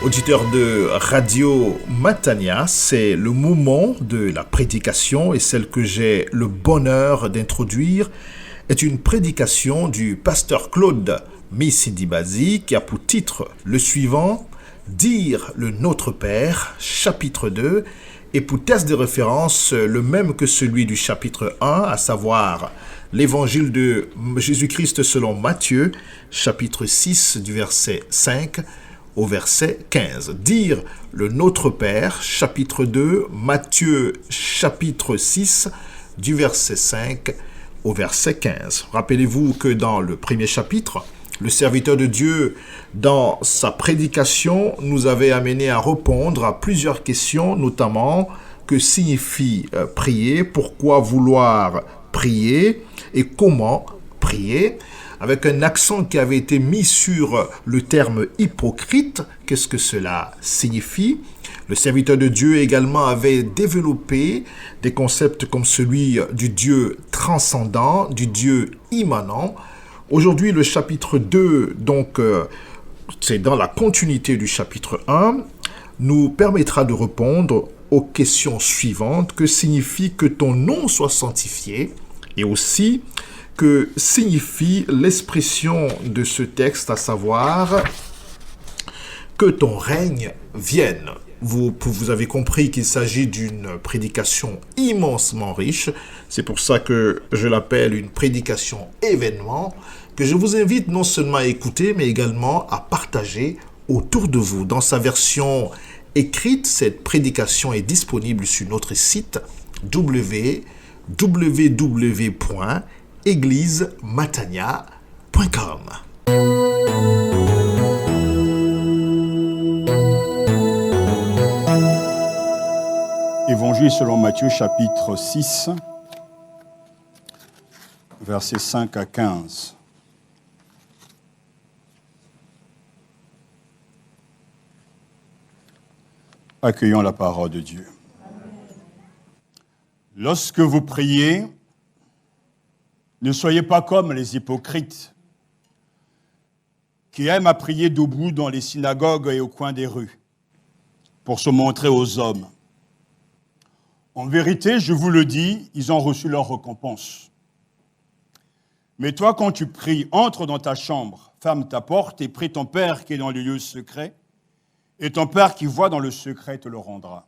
Auditeurs de Radio Matania, c'est le moment de la prédication et celle que j'ai le bonheur d'introduire est une prédication du pasteur Claude Missindibazi qui a pour titre le suivant, Dire le Notre Père, chapitre 2, et pour texte de référence le même que celui du chapitre 1, à savoir l'évangile de Jésus-Christ selon Matthieu, chapitre 6 du verset 5 au verset 15. Dire le Notre Père, chapitre 2, Matthieu, chapitre 6, du verset 5 au verset 15. Rappelez-vous que dans le premier chapitre, le serviteur de Dieu, dans sa prédication, nous avait amené à répondre à plusieurs questions, notamment que signifie prier, pourquoi vouloir prier et comment prier, avec un accent qui avait été mis sur le terme hypocrite. Qu'est-ce que cela signifie? Le serviteur de Dieu également avait développé des concepts comme celui du Dieu transcendant, du Dieu immanent. Aujourd'hui, le chapitre 2, donc, c'est dans la continuité du chapitre 1, nous permettra de répondre aux questions suivantes. Que signifie que ton nom soit sanctifié? Et aussi, que signifie l'expression de ce texte, à savoir que ton règne vienne. Vous avez compris qu'il s'agit d'une prédication immensement riche. C'est pour ça que je l'appelle une prédication événement, que je vous invite non seulement à écouter, mais également à partager autour de vous. Dans sa version écrite, cette prédication est disponible sur notre site www.eglisematania.com. Évangile selon Matthieu, chapitre 6, versets 5 à 15. Accueillons la parole de Dieu. Lorsque vous priez, ne soyez pas comme les hypocrites qui aiment à prier debout dans les synagogues et au coin des rues pour se montrer aux hommes. En vérité, je vous le dis, ils ont reçu leur récompense. Mais toi, quand tu pries, entre dans ta chambre, ferme ta porte et prie ton Père qui est dans le lieu secret, et ton Père qui voit dans le secret te le rendra.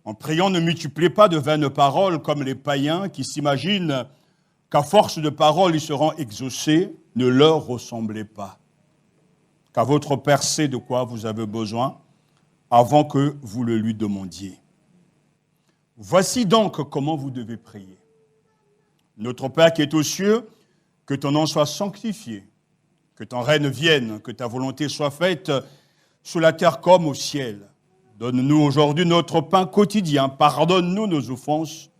En priant, ne multipliez pas de vaines paroles comme les païens qui s'imaginent qu'à force de paroles, ils seront exaucés. Ne leur ressemblez pas. Car votre Père sait de quoi vous avez besoin avant que vous le lui demandiez. Voici donc comment vous devez prier. Notre Père qui est aux cieux, que ton nom soit sanctifié, que ton règne vienne, que ta volonté soit faite sur la terre comme au ciel. Donne-nous aujourd'hui notre pain quotidien. Pardonne-nous nos offenses,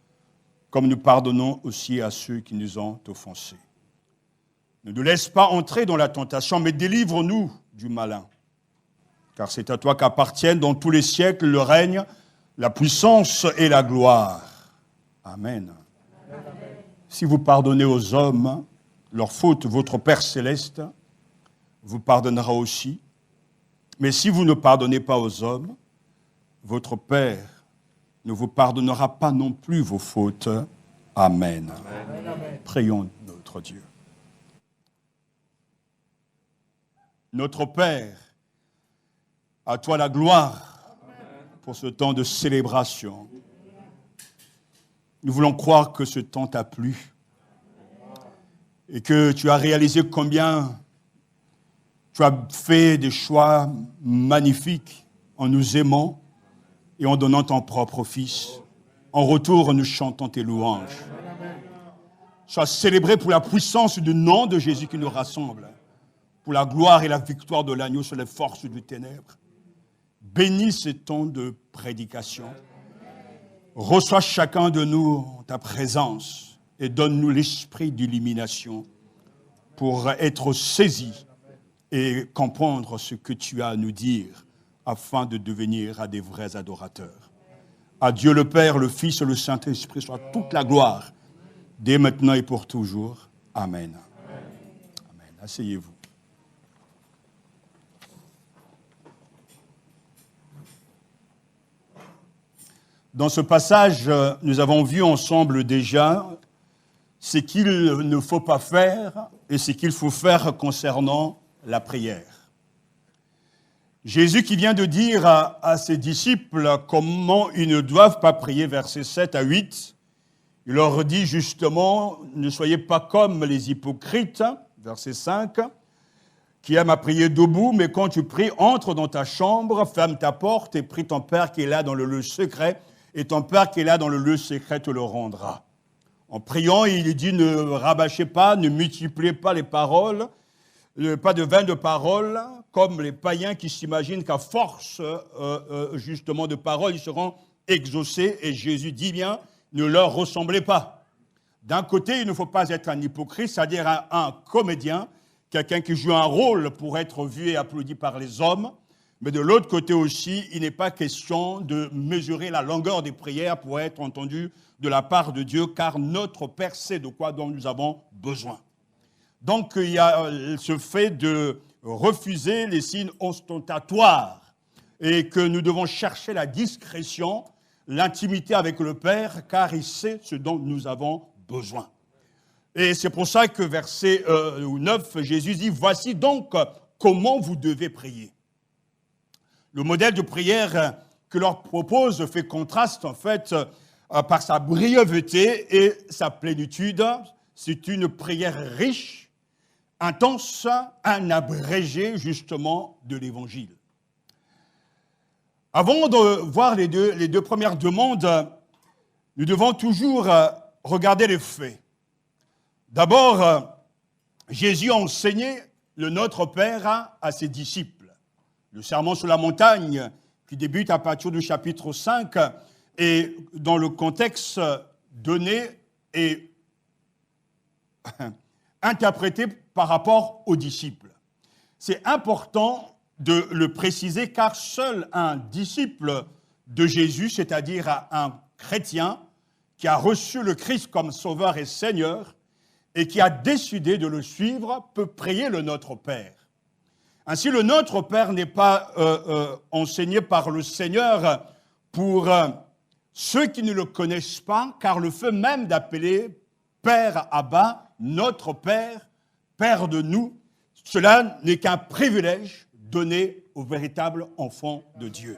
comme nous pardonnons aussi à ceux qui nous ont offensés. Ne nous laisse pas entrer dans la tentation, mais délivre-nous du malin. Car c'est à toi qu'appartiennent dans tous les siècles le règne, la puissance et la gloire. Amen. Amen. Si vous pardonnez aux hommes leurs fautes, votre Père céleste vous pardonnera aussi. Mais si vous ne pardonnez pas aux hommes, votre Père ne vous pardonnera pas non plus vos fautes. Amen. Amen. Amen. Prions notre Dieu. Notre Père, à toi la gloire pour ce temps de célébration. Nous voulons croire que ce temps t'a plu et que tu as réalisé combien tu as fait des choix magnifiques en nous aimant et en donnant ton propre Fils. En retour, nous chantons tes louanges. Sois célébré pour la puissance du nom de Jésus qui nous rassemble, pour la gloire et la victoire de l'agneau sur les forces du ténèbre. Bénis ce temps de prédication. Reçois chacun de nous en ta présence et donne-nous l'esprit d'illumination pour être saisis et comprendre ce que tu as à nous dire afin de devenir à des vrais adorateurs. À Dieu le Père, le Fils et le Saint-Esprit soit toute la gloire, dès maintenant et pour toujours. Amen. Amen. Asseyez-vous. Dans ce passage, nous avons vu ensemble déjà ce qu'il ne faut pas faire et ce qu'il faut faire concernant la prière. Jésus qui vient de dire à ses disciples comment ils ne doivent pas prier, versets 7 à 8, il leur dit justement, ne soyez pas comme les hypocrites, verset 5, qui aiment à prier debout, mais quand tu pries, entre dans ta chambre, ferme ta porte et prie ton Père qui est là dans le lieu secret, et ton Père qui est là dans le lieu secret te le rendra. En priant, il dit ne rabâchez pas, ne multipliez pas les paroles, pas de vain de paroles, comme les païens qui s'imaginent qu'à force justement de paroles, ils seront exaucés. Et Jésus dit bien, ne leur ressemblez pas. D'un côté, il ne faut pas être un hypocrite, c'est-à-dire un comédien, quelqu'un qui joue un rôle pour être vu et applaudi par les hommes. Mais de l'autre côté aussi, il n'est pas question de mesurer la longueur des prières pour être entendu de la part de Dieu, car notre Père sait de quoi dont nous avons besoin. Donc, il y a ce fait de refuser les signes ostentatoires et que nous devons chercher la discrétion, l'intimité avec le Père, car il sait ce dont nous avons besoin. Et c'est pour ça que verset 9, Jésus dit « Voici donc comment vous devez prier ». Le modèle de prière que leur propose fait contraste en fait par sa brièveté et sa plénitude. C'est une prière riche, intense, un abrégé justement de l'Évangile. Avant de voir les deux premières demandes, nous devons toujours regarder les faits. D'abord, Jésus a enseigné le Notre Père à ses disciples. Le sermon sur la montagne, qui débute à partir du chapitre 5, est dans le contexte donné et interprété par rapport aux disciples. C'est important de le préciser car seul un disciple de Jésus, c'est-à-dire un chrétien qui a reçu le Christ comme sauveur et Seigneur et qui a décidé de le suivre, peut prier le Notre Père. Ainsi, le Notre Père n'est pas enseigné par le Seigneur pour ceux qui ne le connaissent pas, car le fait même d'appeler Père Abba, notre Père, Père de nous, cela n'est qu'un privilège donné aux véritables enfants de Dieu.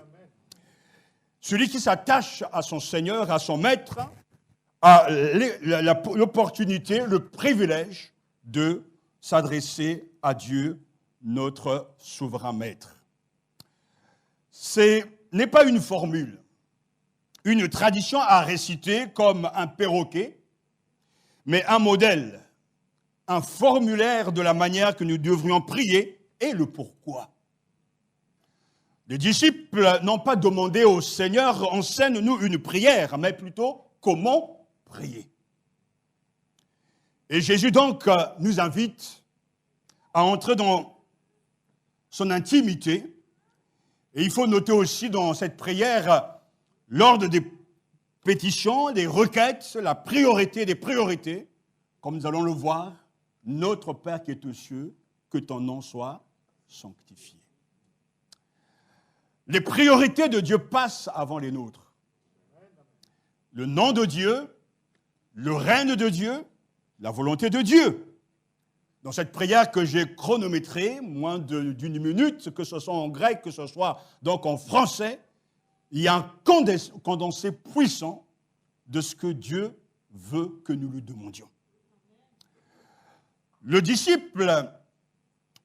Celui qui s'attache à son Seigneur, à son Maître, a l'opportunité, le privilège de s'adresser à Dieu, notre souverain Maître. Ce n'est pas une formule, une tradition à réciter comme un perroquet, mais un modèle, un formulaire de la manière que nous devrions prier et le pourquoi. Les disciples n'ont pas demandé au Seigneur, enseigne-nous une prière, mais plutôt comment prier. Et Jésus donc nous invite à entrer dans son intimité. Et il faut noter aussi dans cette prière l'ordre des pétitions, des requêtes, la priorité des priorités, comme nous allons le voir, notre Père qui est aux cieux, que ton nom soit sanctifié. Les priorités de Dieu passent avant les nôtres. Le nom de Dieu, le règne de Dieu, la volonté de Dieu. Dans cette prière que j'ai chronométrée, moins d'une minute, que ce soit en grec, que ce soit donc en français, il y a un condensé puissant de ce que Dieu veut que nous lui demandions. Le disciple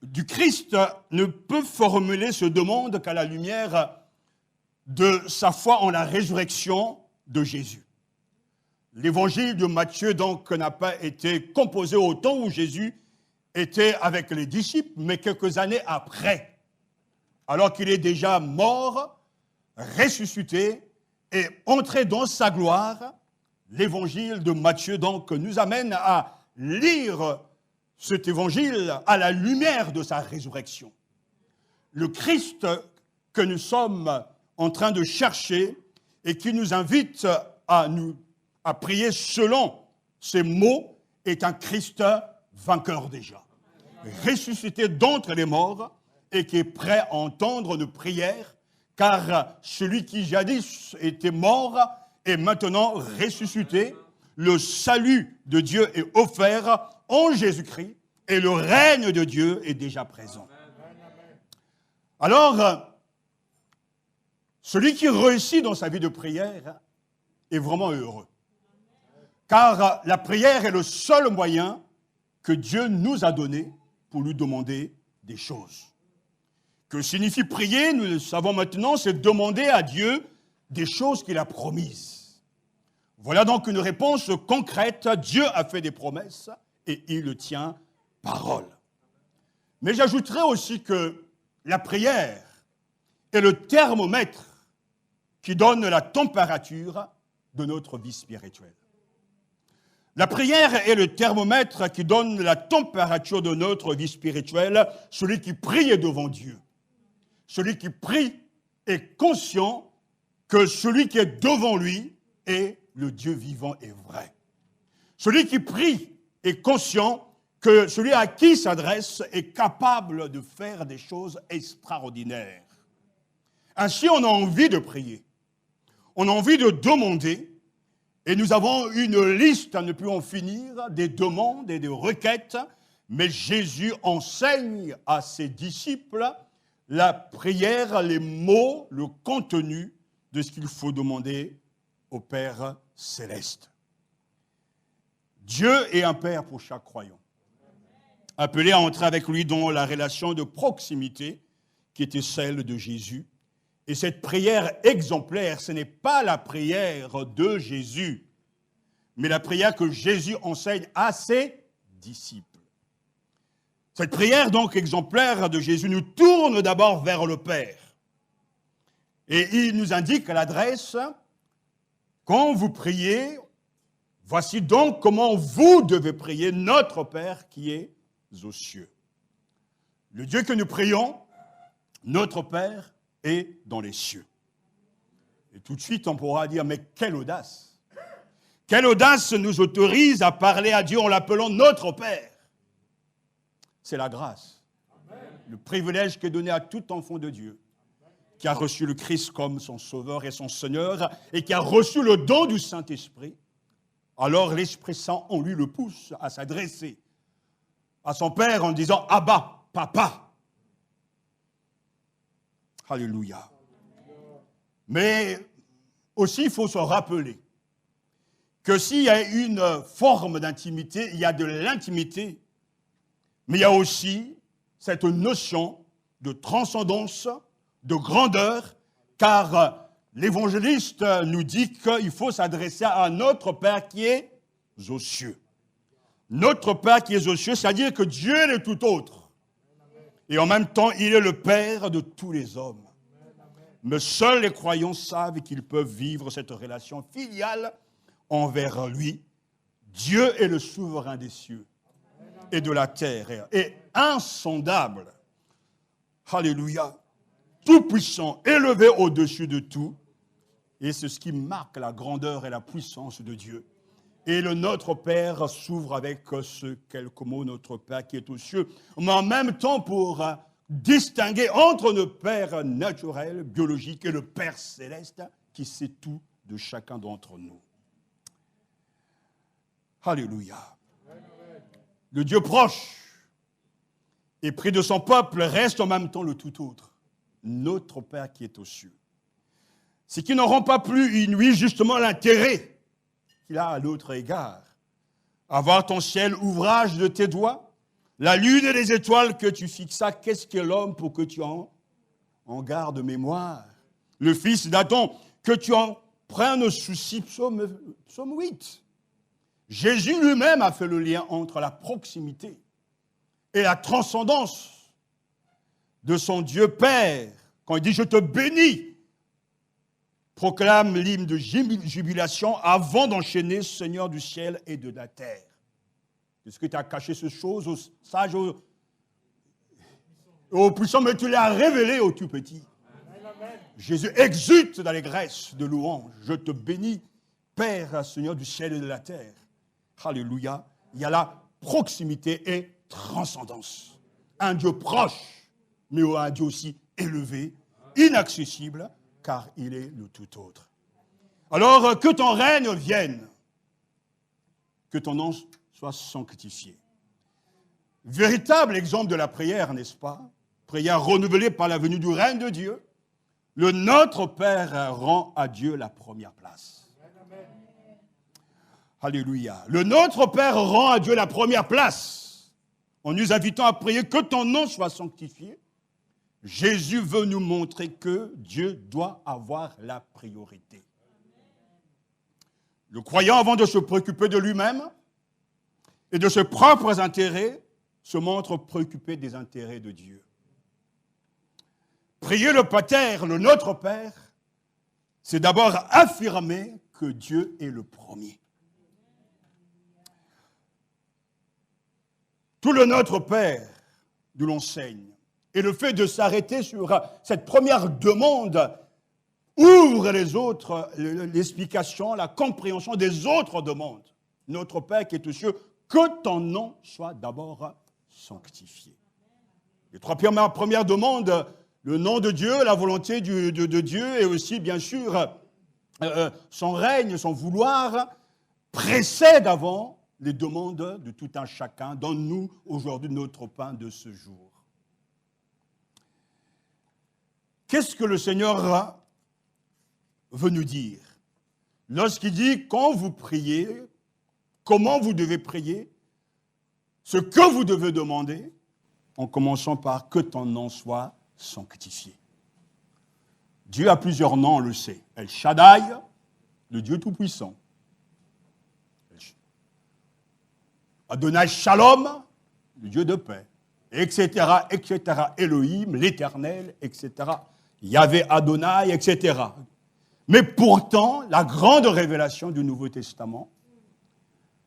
du Christ ne peut formuler ce demande qu'à la lumière de sa foi en la résurrection de Jésus. L'évangile de Matthieu, donc, n'a pas été composé au temps où Jésus était avec les disciples, mais quelques années après, alors qu'il est déjà mort, ressuscité et entré dans sa gloire. L'évangile de Matthieu, donc, nous amène à lire cet évangile à la lumière de sa résurrection. Le Christ que nous sommes en train de chercher et qui nous invite à prier selon ces mots est un Christ vainqueur déjà, ressuscité d'entre les morts et qui est prêt à entendre nos prières, car celui qui jadis était mort est maintenant ressuscité. Le salut de Dieu est offert en Jésus-Christ et le règne de Dieu est déjà présent. Alors, celui qui réussit dans sa vie de prière est vraiment heureux. Car la prière est le seul moyen que Dieu nous a donné pour lui demander des choses. Que signifie prier, nous le savons maintenant, c'est demander à Dieu des choses qu'il a promises. Voilà donc une réponse concrète. Dieu a fait des promesses et il tient parole. Mais j'ajouterai aussi que la prière est le thermomètre qui donne la température de notre vie spirituelle. La prière est le thermomètre qui donne la température de notre vie spirituelle. Celui qui prie est devant Dieu. Celui qui prie est conscient que celui qui est devant lui est le Dieu vivant et vrai. Celui qui prie est conscient que celui à qui il s'adresse est capable de faire des choses extraordinaires. Ainsi, on a envie de prier. On a envie de demander. Et nous avons une liste à ne plus en finir, des demandes et des requêtes. Mais Jésus enseigne à ses disciples la prière, les mots, le contenu de ce qu'il faut demander au Père céleste. Dieu est un Père pour chaque croyant, appelé à entrer avec lui dans la relation de proximité qui était celle de Jésus. Et cette prière exemplaire, ce n'est pas la prière de Jésus, mais la prière que Jésus enseigne à ses disciples. Cette prière donc exemplaire de Jésus nous tourne d'abord vers le Père. Et il nous indique l'adresse. Quand vous priez, voici donc comment vous devez prier, notre Père qui est aux cieux. Le Dieu que nous prions, notre Père, est dans les cieux. Et tout de suite, on pourra dire, mais quelle audace! Quelle audace nous autorise à parler à Dieu en l'appelant notre Père! C'est la grâce, le privilège qui est donné à tout enfant de Dieu, qui a reçu le Christ comme son Sauveur et son Seigneur, et qui a reçu le don du Saint-Esprit. Alors l'Esprit Saint en lui le pousse à s'adresser à son Père en disant « Abba, Papa ». Alléluia. Mais aussi, il faut se rappeler que s'il y a une forme d'intimité, il y a de l'intimité, mais il y a aussi cette notion de transcendance, de grandeur, car l'évangéliste nous dit qu'il faut s'adresser à notre Père qui est aux cieux. Notre Père qui est aux cieux, c'est-à-dire que Dieu est le tout autre. Et en même temps, il est le Père de tous les hommes. Mais seuls les croyants savent qu'ils peuvent vivre cette relation filiale envers lui. Dieu est le souverain des cieux et de la terre, et insondable. Alléluia. Tout-puissant, élevé au-dessus de tout. Et c'est ce qui marque la grandeur et la puissance de Dieu. Et le Notre Père s'ouvre avec ce quelques mots, notre Père qui est aux cieux, mais en même temps pour distinguer entre le Père naturel, biologique, et le Père céleste qui sait tout de chacun d'entre nous. Alléluia. Le Dieu proche et près de son peuple reste en même temps le tout autre, notre Père qui est aux cieux. Ce qui ne rend pas plus inouï justement l'intérêt qu'il a à l'autre égard. Avoir ton ciel, ouvrage de tes doigts, la lune et les étoiles que tu fixas, qu'est-ce que l'homme pour que tu en gardes mémoire? Le fils d'Adam, que tu en prennes souci, psaume 8. Jésus lui-même a fait le lien entre la proximité et la transcendance de son Dieu Père. Quand il dit « Je te bénis », proclame l'hymne de jubilation avant d'enchaîner « Seigneur du ciel et de la terre ». Est-ce que tu as caché ces choses aux sages, aux puissants, mais tu les as révélées aux tout petits. Jésus exulte dans les graisses de louange. Je te bénis, Père, Seigneur du ciel et de la terre. Alléluia. Il y a la proximité et transcendance. Un Dieu proche, mais un Dieu aussi élevé, inaccessible, car il est le tout autre. Alors, que ton règne vienne, que ton nom soit sanctifié. Véritable exemple de la prière, n'est-ce pas? Prière renouvelée par la venue du règne de Dieu. Le Notre Père rend à Dieu la première place. Alléluia. Le Notre Père rend à Dieu la première place. En nous invitant à prier que ton nom soit sanctifié, Jésus veut nous montrer que Dieu doit avoir la priorité. Le croyant, avant de se préoccuper de lui-même et de ses propres intérêts, se montre préoccupé des intérêts de Dieu. Prier le Pater, le Notre Père, c'est d'abord affirmer que Dieu est le premier. Tout le Notre Père nous l'enseigne. Et le fait de s'arrêter sur cette première demande ouvre les autres, l'explication, la compréhension des autres demandes. Notre Père qui est aux cieux, que ton nom soit d'abord sanctifié. Les trois premières demandes, le nom de Dieu, la volonté de Dieu et aussi, bien sûr, son règne, son vouloir, précèdent avant les demandes de tout un chacun. Donne-nous aujourd'hui notre pain de ce jour. Qu'est-ce que le Seigneur veut nous dire lorsqu'il dit quand vous priez, comment vous devez prier, ce que vous devez demander, en commençant par que ton nom soit sanctifié. Dieu a plusieurs noms, on le sait. El Shaddai, le Dieu Tout-Puissant. Adonai Shalom, le Dieu de paix, etc., etc. Elohim, l'Éternel, etc. Yahvé Adonai, etc. Mais pourtant, la grande révélation du Nouveau Testament,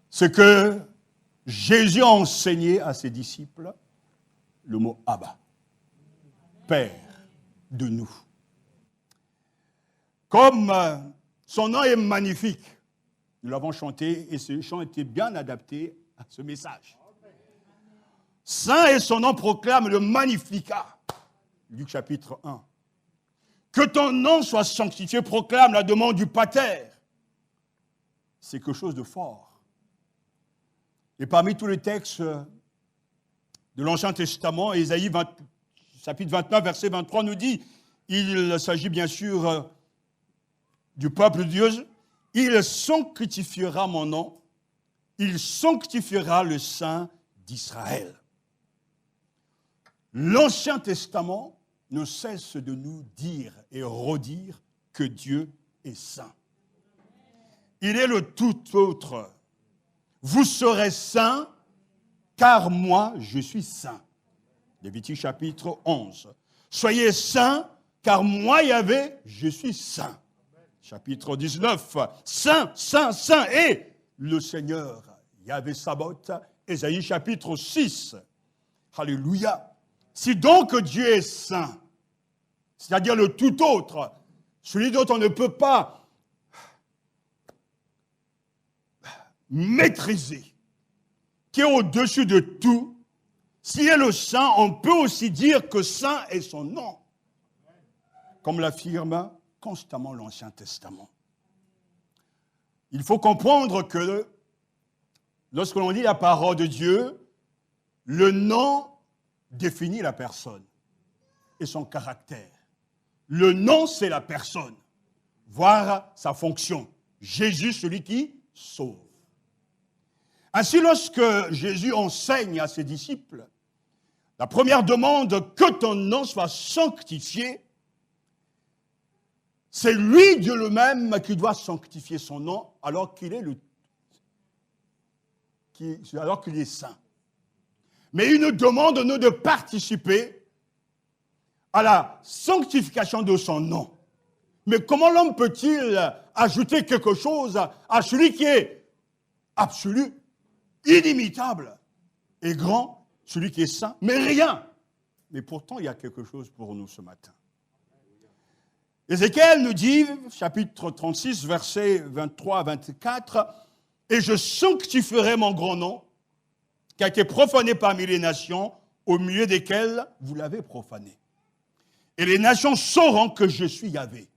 c'est que Jésus a enseigné à ses disciples le mot Abba, Père de nous. Comme son nom est magnifique, nous l'avons chanté et ce chant était bien adapté à ce message. Saint est son nom, proclame le Magnificat, Luc chapitre 1. Que ton nom soit sanctifié, proclame la demande du Pater. C'est quelque chose de fort. Et parmi tous les textes de l'Ancien Testament, Ésaïe chapitre 29, verset 23 nous dit, il s'agit bien sûr du peuple de Dieu, il sanctifiera mon nom, il sanctifiera le Saint d'Israël. L'Ancien Testament ne cesse de nous dire et redire que Dieu est saint. Il est le tout autre. Vous serez saints, car moi, je suis saint. Lévitique chapitre 11. Soyez saints, car moi, Yahvé, je suis saint. Chapitre 19. Saint, saint, saint est le Seigneur. Yahvé Sabaoth, Ésaïe chapitre 6. Alléluia. Si donc Dieu est saint, c'est-à-dire le tout autre, celui dont on ne peut pas maîtriser, qui est au-dessus de tout, s'il est le saint, on peut aussi dire que saint est son nom, comme l'affirme constamment l'Ancien Testament. Il faut comprendre que lorsque l'on lit la parole de Dieu, le nom définit la personne et son caractère. Le nom, c'est la personne, voire sa fonction. Jésus, celui qui sauve. Ainsi, lorsque Jésus enseigne à ses disciples, la première demande, que ton nom soit sanctifié, c'est lui, Dieu lui-même, qui doit sanctifier son nom alors qu'il est saint. Mais il nous demande, nous, de participer à la sanctification de son nom. Mais comment l'homme peut-il ajouter quelque chose à celui qui est absolu, inimitable et grand, celui qui est saint, mais rien. Mais pourtant, il y a quelque chose pour nous ce matin. Ézéchiel nous dit, chapitre 36, versets 23 à 24, « Et je sanctifierai mon grand nom, qui a été profané parmi les nations, au milieu desquelles vous l'avez profané. Et les nations sauront que je suis Yahvé,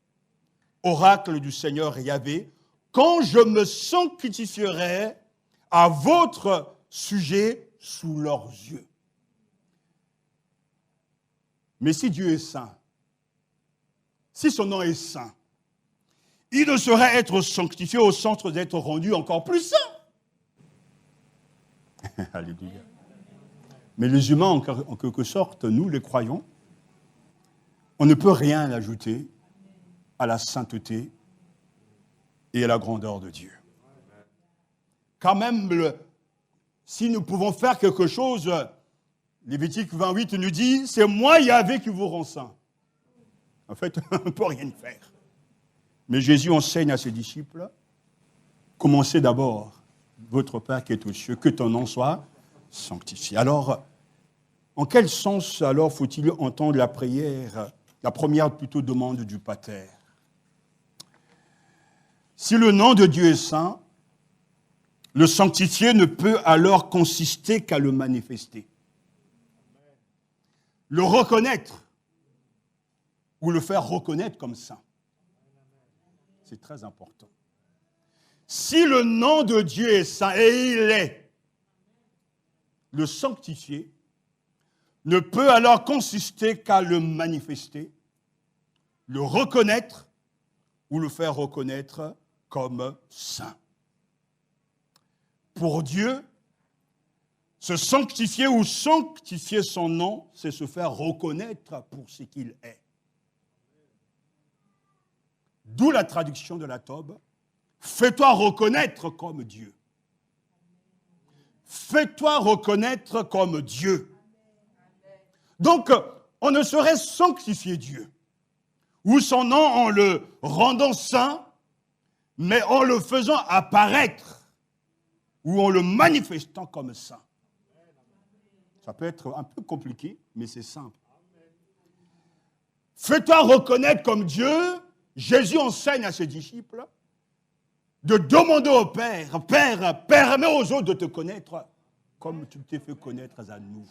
oracle du Seigneur Yahvé, quand je me sanctifierai à votre sujet sous leurs yeux. » Mais si Dieu est saint, si son nom est saint, il ne saurait être sanctifié au centre d'être rendu encore plus saint. Alléluia. Mais les humains, en quelque sorte, nous les croyants, on ne peut rien ajouter à la sainteté et à la grandeur de Dieu. Quand même, si nous pouvons faire quelque chose, Lévitique 28 nous dit, c'est moi Yahvé qui vous rend saint. En fait, on ne peut rien faire. Mais Jésus enseigne à ses disciples, commencez d'abord, votre Père qui est aux cieux, que ton nom soit sanctifié. Alors, en quel sens alors faut-il entendre la prière, la première plutôt demande du Pater? Si le nom de Dieu est saint, le sanctifier ne peut alors consister qu'à le manifester. Le reconnaître ou le faire reconnaître comme saint. C'est très important. Si le nom de Dieu est saint, et il est, le sanctifier ne peut alors consister qu'à le manifester, le reconnaître ou le faire reconnaître comme saint. Pour Dieu, se sanctifier ou sanctifier son nom, c'est se faire reconnaître pour ce qu'il est. D'où la traduction de la Tobe, fais-toi reconnaître comme Dieu. Fais-toi reconnaître comme Dieu. Donc, on ne saurait sanctifier Dieu, ou son nom en le rendant saint, mais en le faisant apparaître, ou en le manifestant comme saint. Ça peut être un peu compliqué, mais c'est simple. Fais-toi reconnaître comme Dieu. Jésus enseigne à ses disciples de demander au Père, « Père, permets aux autres de te connaître comme tu t'es fait connaître à nous. »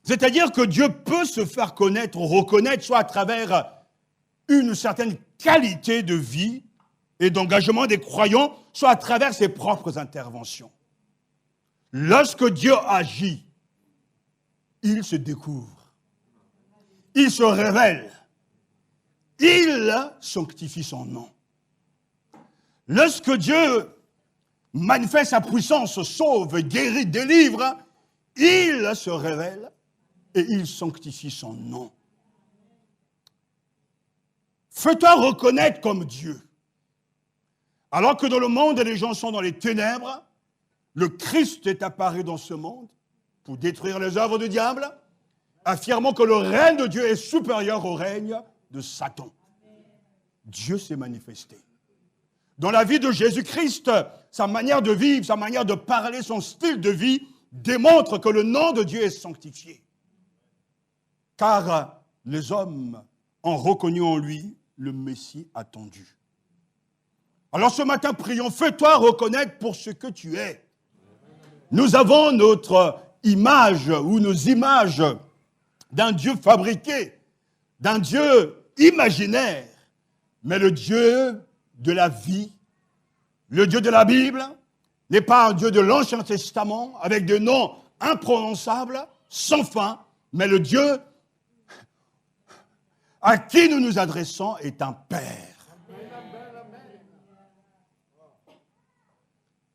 C'est-à-dire que Dieu peut se faire connaître, reconnaître, soit à travers une certaine qualité de vie et d'engagement des croyants, soit à travers ses propres interventions. Lorsque Dieu agit, il se découvre, il se révèle, il sanctifie son nom. Lorsque Dieu manifeste sa puissance, sauve, guérit, délivre, il se révèle et il sanctifie son nom. Fais-toi reconnaître comme Dieu. Alors que dans le monde, les gens sont dans les ténèbres, le Christ est apparu dans ce monde pour détruire les œuvres du diable, affirmant que le règne de Dieu est supérieur au règne de Satan. Dieu s'est manifesté. Dans la vie de Jésus-Christ, sa manière de vivre, sa manière de parler, son style de vie démontre que le nom de Dieu est sanctifié. Car les hommes ont reconnu en lui le Messie attendu. Alors ce matin, prions, fais-toi reconnaître pour ce que tu es. Nous avons notre image ou nos images d'un Dieu fabriqué, d'un Dieu imaginaire, mais le Dieu de la vie, le Dieu de la Bible, n'est pas un Dieu de l'Ancien Testament avec des noms imprononçables, sans fin, mais le Dieu à qui nous nous adressons est un Père.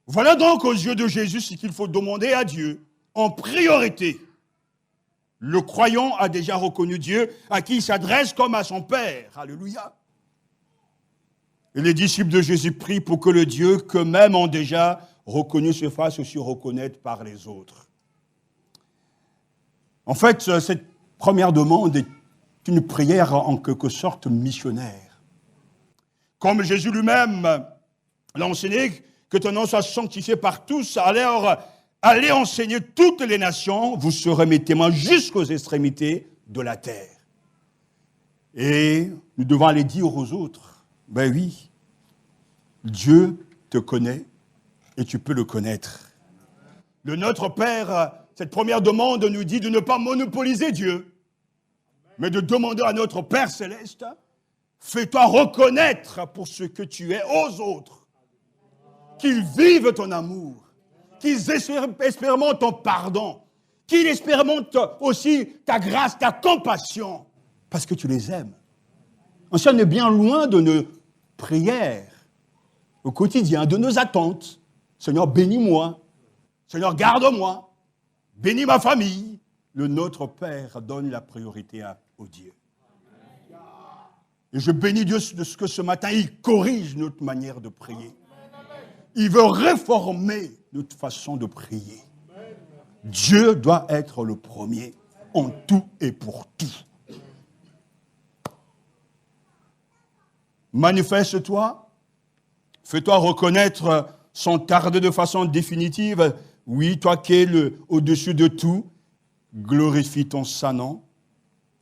Voilà donc aux yeux de Jésus ce qu'il faut demander à Dieu en priorité. Le croyant a déjà reconnu Dieu à qui il s'adresse comme à son Père. Alléluia. Et les disciples de Jésus prient pour que le Dieu qu'eux-mêmes ont déjà reconnu se fasse aussi reconnaître par les autres. En fait, cette première demande est une prière en quelque sorte missionnaire. Comme Jésus lui-même l'a enseigné, que ton nom soit sanctifié par tous, alors allez enseigner toutes les nations, vous serez mes témoins jusqu'aux extrémités de la terre. Et nous devons aller dire aux autres, ben oui, Dieu te connaît et tu peux le connaître. Le Notre Père, cette première demande nous dit de ne pas monopoliser Dieu, mais de demander à notre Père céleste, fais-toi reconnaître pour ce que tu es aux autres, qu'ils vivent ton amour, qu'ils expérimentent ton pardon, qu'ils expérimentent aussi ta grâce, ta compassion, parce que tu les aimes. Ça n'est bien loin de nos prières au quotidien, de nos attentes. Seigneur, bénis-moi. Seigneur, garde-moi. Bénis ma famille. Le Notre Père donne la priorité au Dieu. Et je bénis Dieu de ce que ce matin, il corrige notre manière de prier. Il veut réformer notre façon de prier. Dieu doit être le premier en tout et pour tout. Manifeste-toi, fais-toi reconnaître sans tarder de façon définitive. Oui, toi qui es au-dessus de tout, glorifie ton saint nom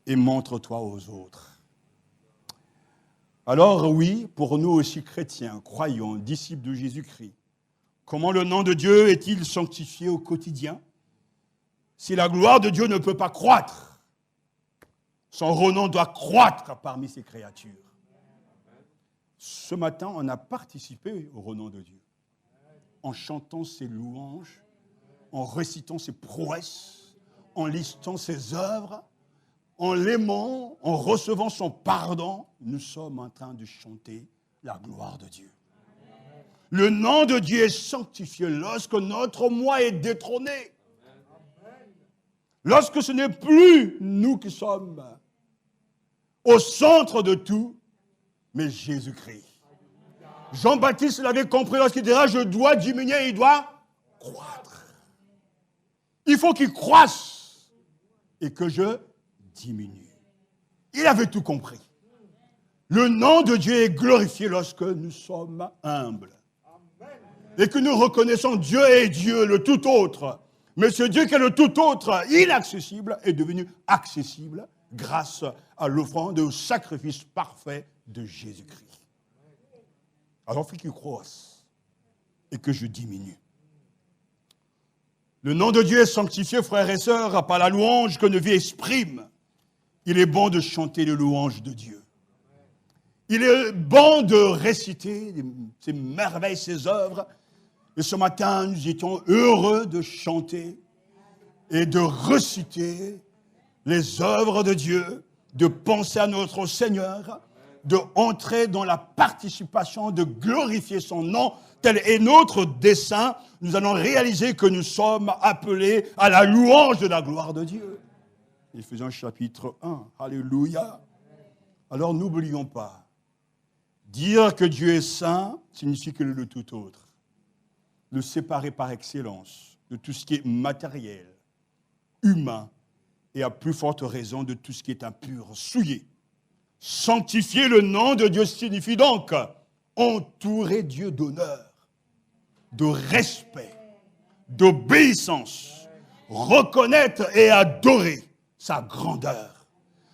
et montre-toi aux autres. Alors oui, pour nous aussi chrétiens, croyants, disciples de Jésus-Christ, comment le nom de Dieu est-il sanctifié au quotidien? Si la gloire de Dieu ne peut pas croître, son renom doit croître parmi ses créatures. Ce matin, on a participé au renom de Dieu, en chantant ses louanges, en récitant ses prouesses, en listant ses œuvres, en l'aimant, en recevant son pardon. Nous sommes en train de chanter la gloire de Dieu. Le nom de Dieu est sanctifié lorsque notre moi est détrôné. Lorsque ce n'est plus nous qui sommes au centre de tout, mais Jésus-Christ. Jean-Baptiste l'avait compris lorsqu'il dira « Je dois diminuer, il doit croître ». Il faut qu'il croisse et que je diminue. Il avait tout compris. Le nom de Dieu est glorifié lorsque nous sommes humbles. Et que nous reconnaissons Dieu est Dieu, le tout autre. Mais ce Dieu qui est le tout autre, inaccessible, est devenu accessible grâce à l'offrande et au sacrifice parfait de Jésus-Christ. Alors, il faut qu'il croisse et que je diminue. Le nom de Dieu est sanctifié, frères et sœurs, par la louange que nos vies expriment. Il est bon de chanter les louanges de Dieu. Il est bon de réciter ses merveilles, ses œuvres. Et ce matin, nous étions heureux de chanter et de réciter les œuvres de Dieu, de penser à notre Seigneur, de entrer dans la participation, de glorifier son nom. Tel est notre dessein. Nous allons réaliser que nous sommes appelés à la louange de la gloire de Dieu. Éphésiens chapitre 1. Alléluia. Alors n'oublions pas, dire que Dieu est saint signifie qu'il est le tout autre. Le séparer par excellence de tout ce qui est matériel, humain, et à plus forte raison de tout ce qui est impur, souillé. Sanctifier le nom de Dieu signifie donc entourer Dieu d'honneur, de respect, d'obéissance, reconnaître et adorer sa grandeur,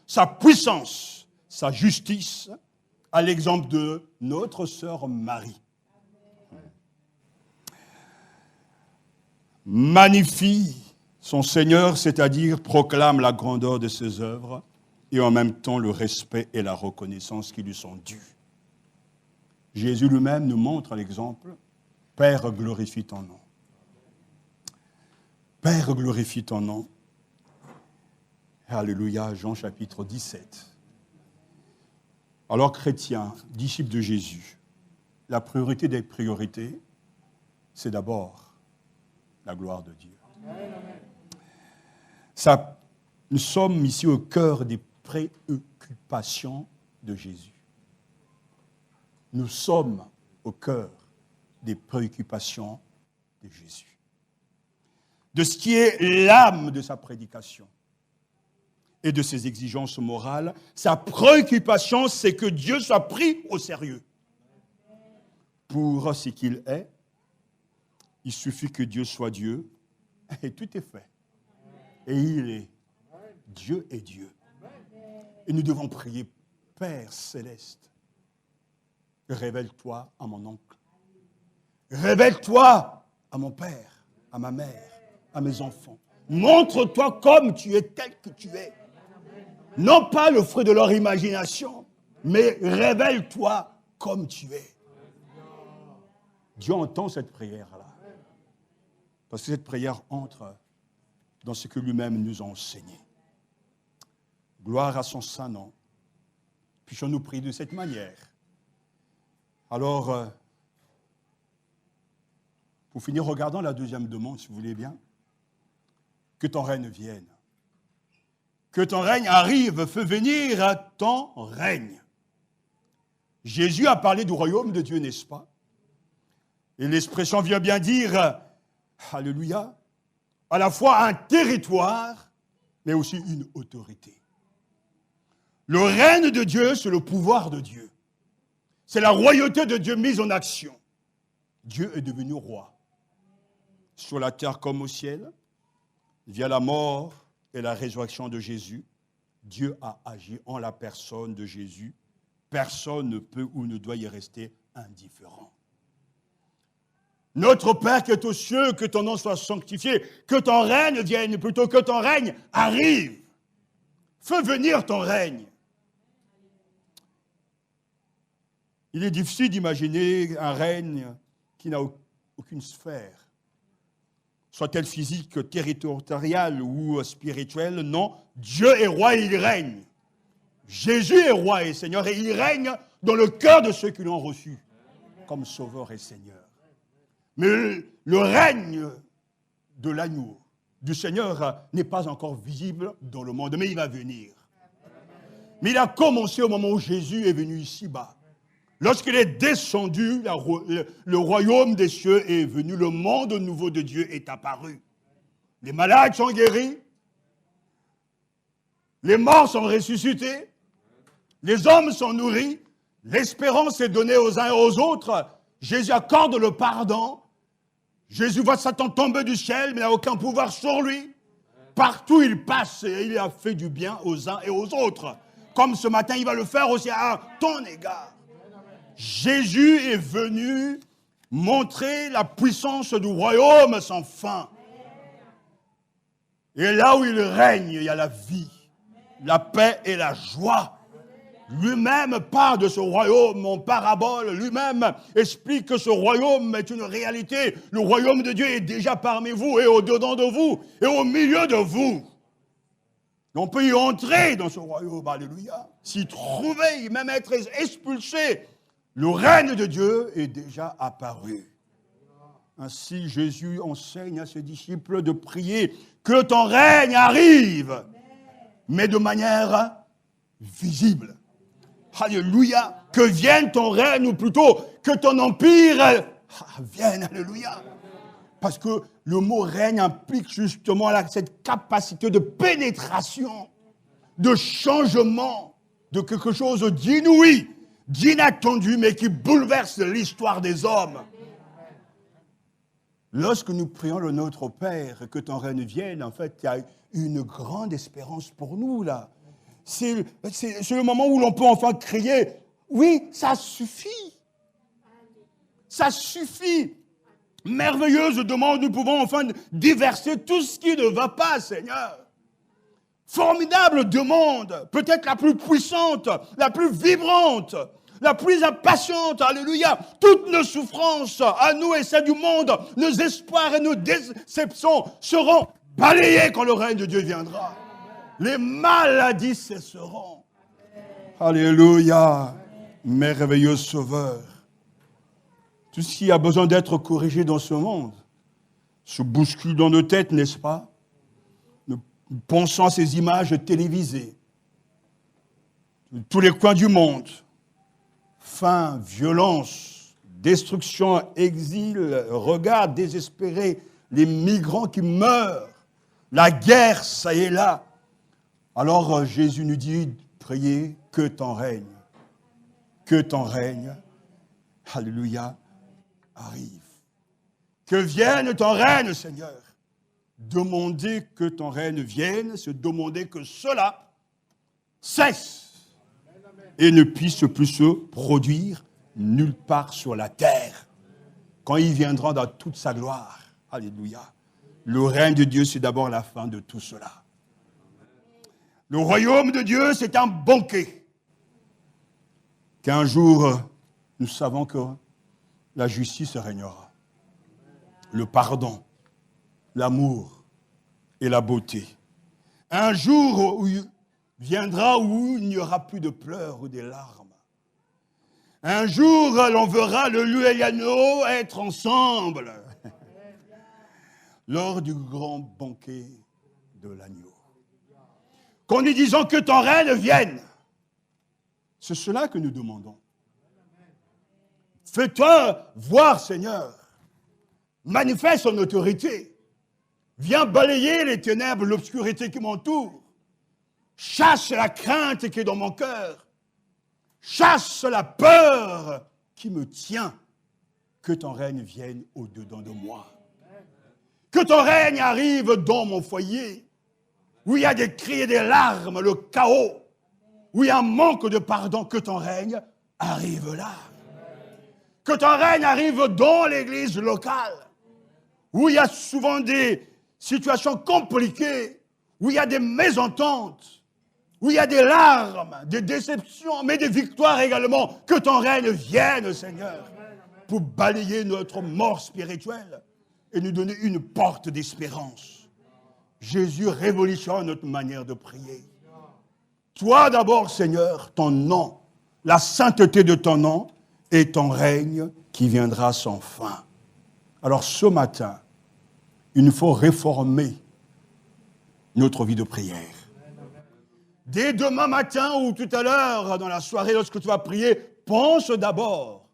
sa puissance, sa justice, à l'exemple de notre sœur Marie. Magnifie son Seigneur, c'est-à-dire proclame la grandeur de ses œuvres et en même temps le respect et la reconnaissance qui lui sont dus. Jésus lui-même nous montre l'exemple. Père, glorifie ton nom. Père, glorifie ton nom. Alléluia, Jean chapitre 17. Alors, chrétiens, disciples de Jésus, la priorité des priorités, c'est d'abord la gloire de Dieu. Ça, nous sommes ici au cœur des préoccupations de Jésus. Nous sommes au cœur des préoccupations de Jésus. De ce qui est l'âme de sa prédication et de ses exigences morales, sa préoccupation, c'est que Dieu soit pris au sérieux. pour ce qu'il est. Il suffit que Dieu soit Dieu et tout est fait. Et il est. Dieu est Dieu. Et nous devons prier, Père céleste, révèle-toi à mon oncle. Révèle-toi à mon père, à ma mère, à mes enfants. Montre-toi comme tu es, tel que tu es. Non pas le fruit de leur imagination, mais révèle-toi comme tu es. Dieu entend cette prière-là. Parce que cette prière entre dans ce que lui-même nous a enseigné. Gloire à son saint nom. Puissions-nous prier de cette manière. Alors, pour finir, regardons la deuxième demande, si vous voulez bien. Que ton règne vienne. Que ton règne arrive, fais venir ton règne. Jésus a parlé du royaume de Dieu, n'est-ce pas? Et l'expression vient bien dire, alléluia, à la fois un territoire, mais aussi une autorité. Le règne de Dieu, c'est le pouvoir de Dieu. C'est la royauté de Dieu mise en action. Dieu est devenu roi. Sur la terre comme au ciel, via la mort et la résurrection de Jésus, Dieu a agi en la personne de Jésus. Personne ne peut ou ne doit y rester indifférent. Notre Père qui est aux cieux, que ton nom soit sanctifié, que ton règne vienne, plutôt que ton règne arrive. Fais venir ton règne. Il est difficile d'imaginer un règne qui n'a aucune sphère, soit-elle physique, territoriale ou spirituelle. Non, Dieu est roi et il règne. Jésus est roi et Seigneur et il règne dans le cœur de ceux qui l'ont reçu comme Sauveur et Seigneur. Mais le règne de l'agneau, du Seigneur, n'est pas encore visible dans le monde, mais il va venir. Mais il a commencé au moment où Jésus est venu ici-bas. Lorsqu'il est descendu, le royaume des cieux est venu, le monde nouveau de Dieu est apparu. Les malades sont guéris, les morts sont ressuscités, les hommes sont nourris, l'espérance est donnée aux uns et aux autres. Jésus accorde le pardon. Jésus voit Satan tomber du ciel, mais n'a aucun pouvoir sur lui. Partout il passe, et il a fait du bien aux uns et aux autres. Comme ce matin, il va le faire aussi à ton égard. Jésus est venu montrer la puissance du royaume sans fin. Et là où il règne, il y a la vie, la paix et la joie. Lui-même parle de ce royaume en parabole. Lui-même explique que ce royaume est une réalité. Le royaume de Dieu est déjà parmi vous et au-dedans de vous et au milieu de vous. On peut y entrer dans ce royaume, alléluia. S'y trouver, même être expulsé. Le règne de Dieu est déjà apparu. Ainsi, Jésus enseigne à ses disciples de prier que ton règne arrive, mais de manière visible. Alléluia. Que vienne ton règne, ou plutôt que ton empire vienne. Alléluia. Parce que le mot règne implique justement cette capacité de pénétration, de changement, de quelque chose d'inouï, d'inattendu, mais qui bouleverse l'histoire des hommes. Lorsque nous prions le Notre Père, que ton règne vienne, en fait, il y a une grande espérance pour nous, là. C'est le moment où l'on peut enfin crier, oui, ça suffit. Ça suffit. Merveilleuse demande, nous pouvons enfin déverser tout ce qui ne va pas, Seigneur. Formidable demande, peut-être la plus puissante, la plus vibrante, la plus impatiente, alléluia. Toutes nos souffrances, à nous et celles du monde, nos espoirs et nos déceptions seront balayés quand le règne de Dieu viendra. Les maladies cesseront. Alléluia, merveilleux Sauveur. Tout ce qui a besoin d'être corrigé dans ce monde se bouscule dans nos têtes, n'est-ce pas? Nous pensons à ces images télévisées, de tous les coins du monde. Faim, violence, destruction, exil, regard désespéré, les migrants qui meurent, la guerre, ça y est là. Alors Jésus nous dit, priez que ton règne, alléluia, arrive. Que vienne ton règne, Seigneur. Demander que ton règne vienne, c'est demander que cela cesse et ne puisse plus se produire nulle part sur la terre. Quand il viendra dans toute sa gloire, alléluia, le règne de Dieu, c'est d'abord la fin de tout cela. Le royaume de Dieu, c'est un banquet. Qu'un jour, nous savons que la justice régnera. Le pardon, l'amour et la beauté. Un jour où viendra où il n'y aura plus de pleurs ou des larmes. Un jour, l'on verra le loup et l'agneau être ensemble lors du grand banquet de l'agneau. Qu'en nous disant que ton règne vienne, c'est cela que nous demandons. Fais-toi voir, Seigneur. Manifeste son autorité. Viens balayer les ténèbres, l'obscurité qui m'entoure. Chasse la crainte qui est dans mon cœur. Chasse la peur qui me tient. Que ton règne vienne au-dedans de moi. Que ton règne arrive dans mon foyer, où il y a des cris et des larmes, le chaos, où il y a un manque de pardon. Que ton règne arrive là. Que ton règne arrive dans l'église locale, où il y a souvent des situations compliquées, où il y a des mésententes, où il y a des larmes, des déceptions, mais des victoires également. Que ton règne vienne, Seigneur, pour balayer notre mort spirituelle et nous donner une porte d'espérance. Jésus révolutionne notre manière de prier. Toi d'abord, Seigneur, ton nom, la sainteté de ton nom et ton règne qui viendra sans fin. Alors ce matin, il nous faut réformer notre vie de prière. Dès demain matin ou tout à l'heure, dans la soirée, lorsque tu vas prier, pense d'abord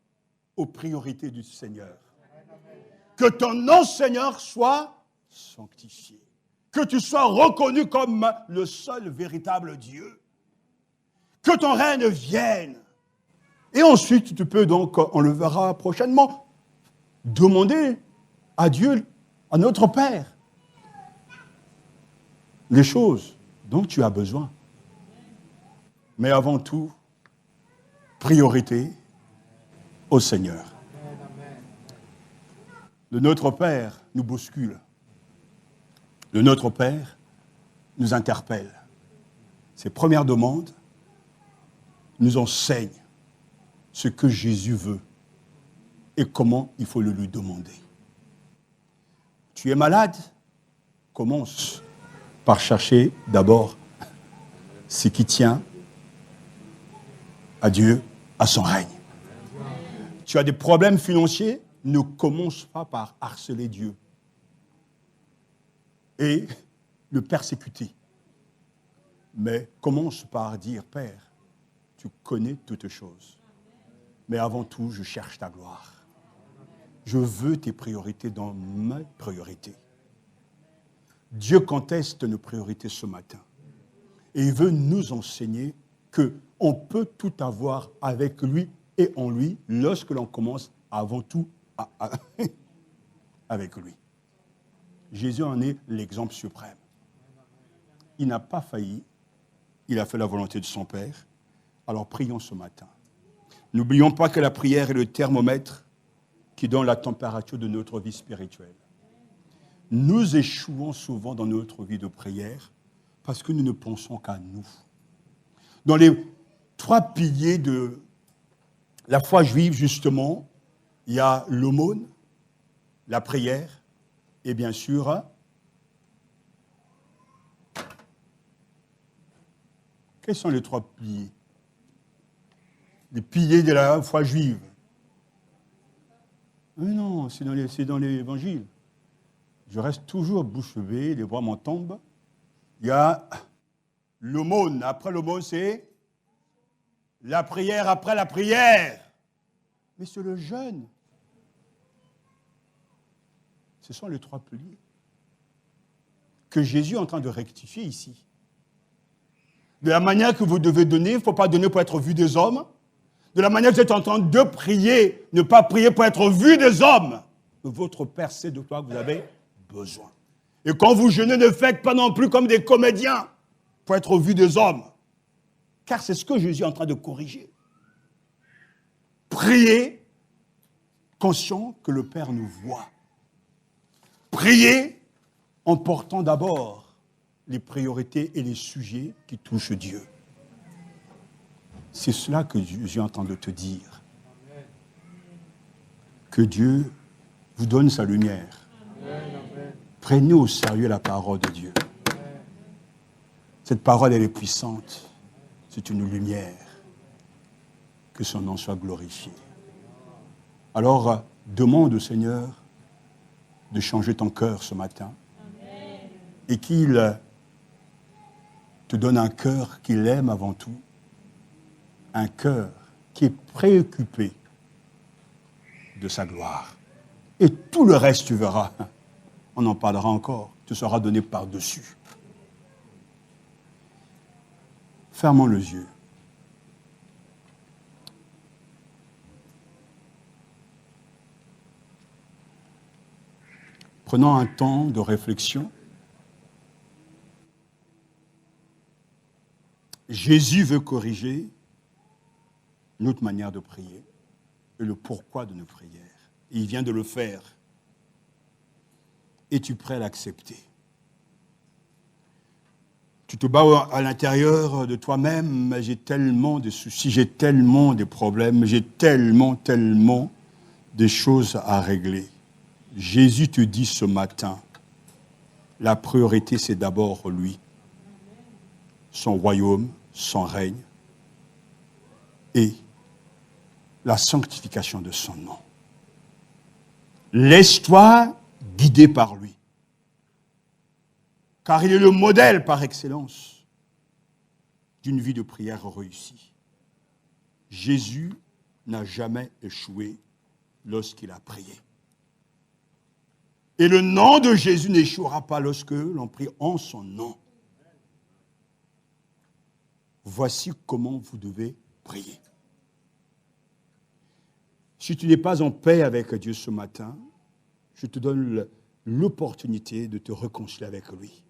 aux priorités du Seigneur. Que ton nom, Seigneur, soit sanctifié. Que tu sois reconnu comme le seul véritable Dieu. Que ton règne vienne. Et ensuite, tu peux donc, on le verra prochainement, demander à Dieu, à notre Père, les choses dont tu as besoin. Mais avant tout, priorité au Seigneur. Le Notre Père nous bouscule. Le Notre Père nous interpelle. Ses premières demandes nous enseignent ce que Jésus veut et comment il faut le lui demander. Tu es malade? Commence par chercher d'abord ce qui tient à Dieu, à son règne. Tu as des problèmes financiers? Ne commence pas par harceler Dieu et le persécuter. Mais commence par dire, Père, tu connais toutes choses. Mais avant tout, je cherche ta gloire. Je veux tes priorités dans mes priorités. Dieu conteste nos priorités ce matin. Et il veut nous enseigner qu'on peut tout avoir avec lui et en lui lorsque l'on commence avant tout avec lui. Jésus en est l'exemple suprême. Il n'a pas failli. Il a fait la volonté de son Père. Alors prions ce matin. N'oublions pas que la prière est le thermomètre qui donne la température de notre vie spirituelle. Nous échouons souvent dans notre vie de prière parce que nous ne pensons qu'à nous. Dans les 3 piliers de la foi juive, justement, il y a l'aumône, la prière et bien sûr quels sont les 3 piliers? Les piliers de la foi juive. Mais non, c'est dans l'évangile. Je reste toujours bouche bée, les bras m'en tombent. Il y a l'aumône. Après l'aumône, c'est la prière après la prière. Mais c'est le jeûne. Ce sont les 3 piliers que Jésus est en train de rectifier ici. De la manière que vous devez donner, il ne faut pas donner pour être vu des hommes. de la manière que vous êtes en train de prier, ne pas prier pour être vu des hommes. Votre Père sait de quoi vous avez besoin. Et quand vous jeûnez, ne faites pas non plus comme des comédiens pour être vu des hommes. Car c'est ce que Jésus est en train de corriger. Priez, conscient que le Père nous voit. Priez en portant d'abord les priorités et les sujets qui touchent Dieu. C'est cela que Jésus est en train de te dire. Que Dieu vous donne sa lumière. Prenez au sérieux la parole de Dieu. Cette parole, elle est puissante. C'est une lumière. Que son nom soit glorifié. Alors, demande au Seigneur de changer ton cœur ce matin. Et qu'il te donne un cœur qu'il aime avant tout. Un cœur qui est préoccupé de sa gloire. Et tout le reste, tu verras, on en parlera encore, te sera donné par-dessus. Fermons les yeux. Prenons un temps de réflexion. Jésus veut corriger notre manière de prier et le pourquoi de nos prières. Et il vient de le faire. Es-tu prêt à l'accepter? Tu te bats à l'intérieur de toi-même, j'ai tellement de soucis, j'ai tellement de problèmes, j'ai tellement de choses à régler. Jésus te dit ce matin, la priorité c'est d'abord lui, son royaume, son règne et la sanctification de son nom. Laisse-toi guider par lui, car il est le modèle par excellence d'une vie de prière réussie. Jésus n'a jamais échoué lorsqu'il a prié. Et le nom de Jésus n'échouera pas lorsque l'on prie en son nom. Voici comment vous devez prier. Si tu n'es pas en paix avec Dieu ce matin, je te donne l'opportunité de te réconcilier avec lui.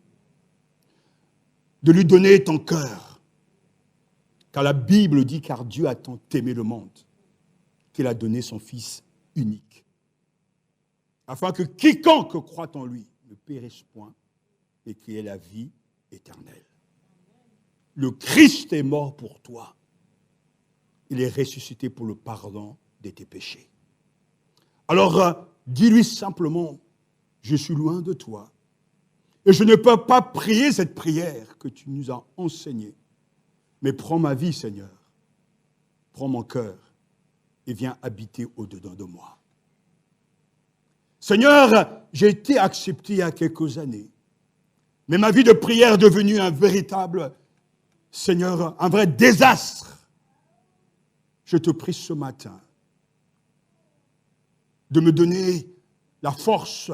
De lui donner ton cœur. Car la Bible dit, car Dieu a tant aimé le monde, qu'il a donné son Fils unique. Afin que quiconque croit en lui ne périsse point et qu'il ait la vie éternelle. Le Christ est mort pour toi. Il est ressuscité pour le pardon de tes péchés. Alors, dis-lui simplement, je suis loin de toi et je ne peux pas prier cette prière que tu nous as enseignée. Mais prends ma vie, Seigneur, prends mon cœur et viens habiter au-dedans de moi. Seigneur, j'ai été accepté il y a quelques années, mais ma vie de prière est devenue un véritable, Seigneur, un vrai désastre. Je te prie ce matin de me donner la force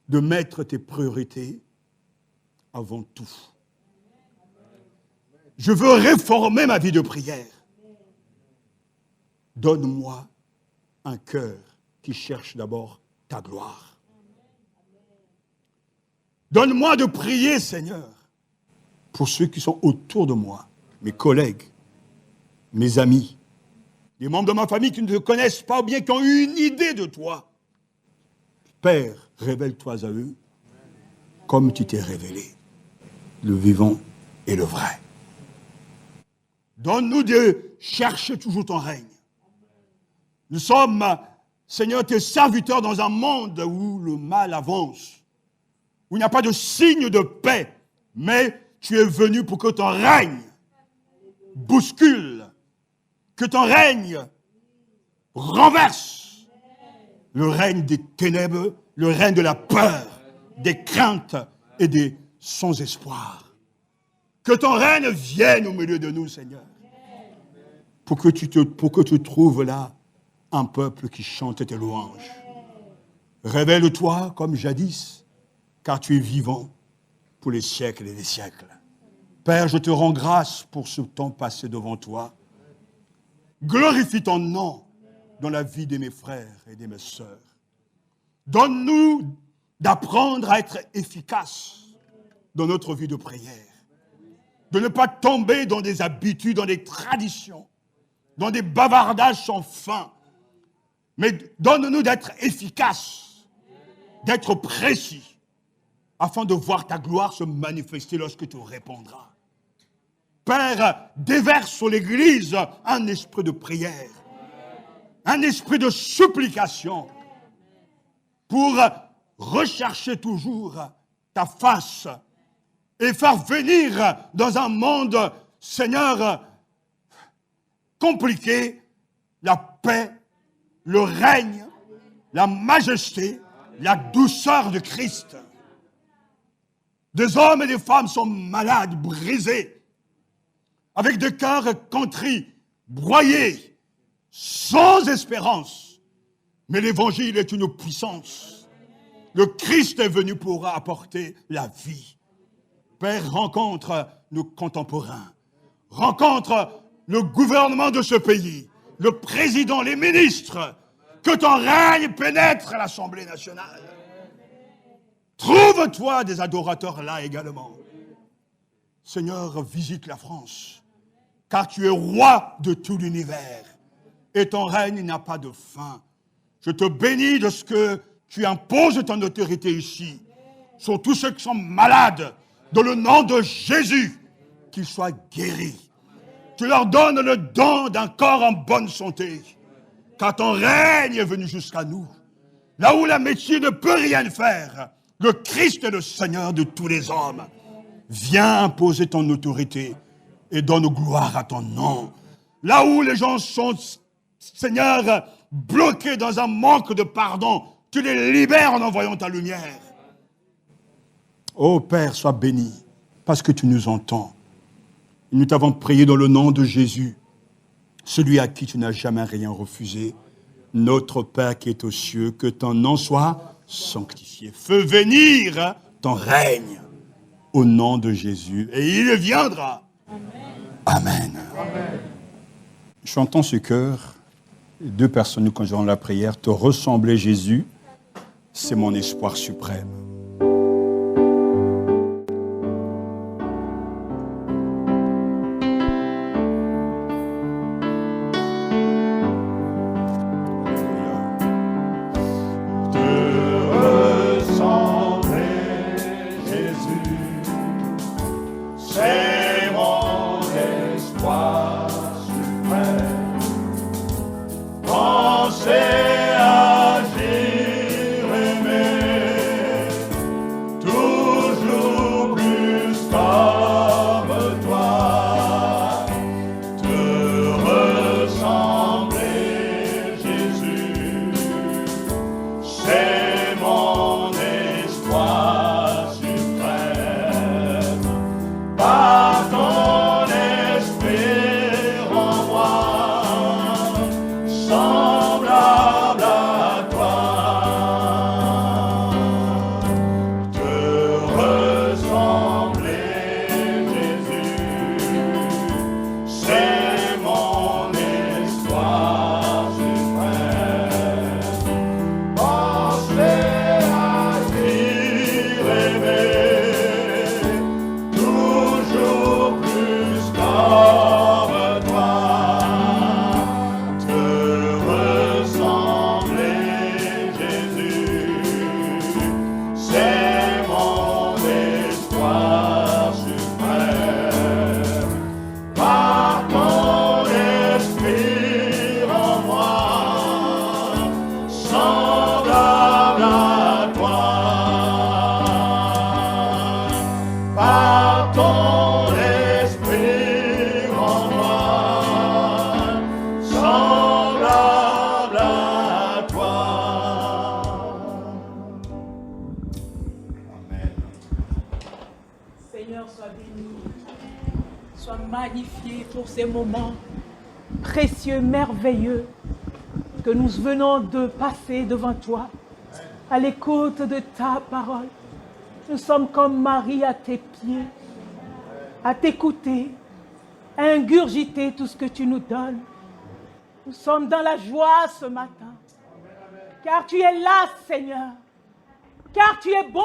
de mettre tes priorités avant tout. Je veux réformer ma vie de prière. Donne-moi un cœur qui cherche d'abord ta gloire. Donne-moi de prier, Seigneur, pour ceux qui sont autour de moi, mes collègues, mes amis, les membres de ma famille qui ne te connaissent pas ou bien qui ont eu une idée de toi. Père, révèle-toi à eux comme tu t'es révélé, le vivant et le vrai. Donne-nous de chercher toujours ton règne. Nous sommes, Seigneur, tes serviteurs dans un monde où le mal avance, où il n'y a pas de signe de paix, mais tu es venu pour que ton règne bouscule, que ton règne renverse le règne des ténèbres, le règne de la peur, des craintes et des sans-espoir. Que ton règne vienne au milieu de nous, Seigneur, pour que tu trouves là un peuple qui chante tes louanges. Révèle-toi comme jadis, car tu es vivant pour les siècles et les siècles. Père, je te rends grâce pour ce temps passé devant toi. Glorifie ton nom dans la vie de mes frères et de mes sœurs. Donne-nous d'apprendre à être efficaces dans notre vie de prière. De ne pas tomber dans des habitudes, dans des traditions, dans des bavardages sans fin. Mais donne-nous d'être efficaces, d'être précis, afin de voir ta gloire se manifester lorsque tu répondras. Père, déverse sur l'Église un esprit de prière, un esprit de supplication, pour rechercher toujours ta face et faire venir dans un monde, Seigneur, compliqué, la paix, le règne, la majesté, la douceur de Christ. Des hommes et des femmes sont malades, brisés, avec des cœurs contrits, broyés, sans espérance. Mais l'évangile est une puissance. Le Christ est venu pour apporter la vie. Père, rencontre nos contemporains. Rencontre le gouvernement de ce pays, le président, les ministres. Que ton règne pénètre l'Assemblée nationale. Trouve-toi des adorateurs là également. Seigneur, visite la France, car tu es roi de tout l'univers. Et ton règne n'a pas de fin. Je te bénis de ce que tu imposes ton autorité ici, sur tous ceux qui sont malades, dans le nom de Jésus, qu'ils soient guéris. Tu leur donnes le don d'un corps en bonne santé, car ton règne est venu jusqu'à nous. Là où la médecine ne peut rien faire, le Christ est le Seigneur de tous les hommes. Viens imposer ton autorité et donne gloire à ton nom. Là où les gens sont, Seigneur, bloqués dans un manque de pardon, tu les libères en envoyant ta lumière. Ô Père, sois béni, parce que tu nous entends. Nous t'avons prié dans le nom de Jésus, celui à qui tu n'as jamais rien refusé. Notre Père qui est aux cieux, que ton nom soit sanctifié. Fais venir ton règne au nom de Jésus, et il viendra. Amen. Amen. Chantons ce chœur. Deux personnes nous conduiront la prière. Te ressembler, Jésus, c'est mon espoir suprême. Ces moments précieux, merveilleux que nous venons de passer devant toi, à l'écoute de ta parole. Nous sommes comme Marie à tes pieds, à t'écouter, à ingurgiter tout ce que tu nous donnes. Nous sommes dans la joie ce matin, car tu es là, Seigneur, car tu es bon,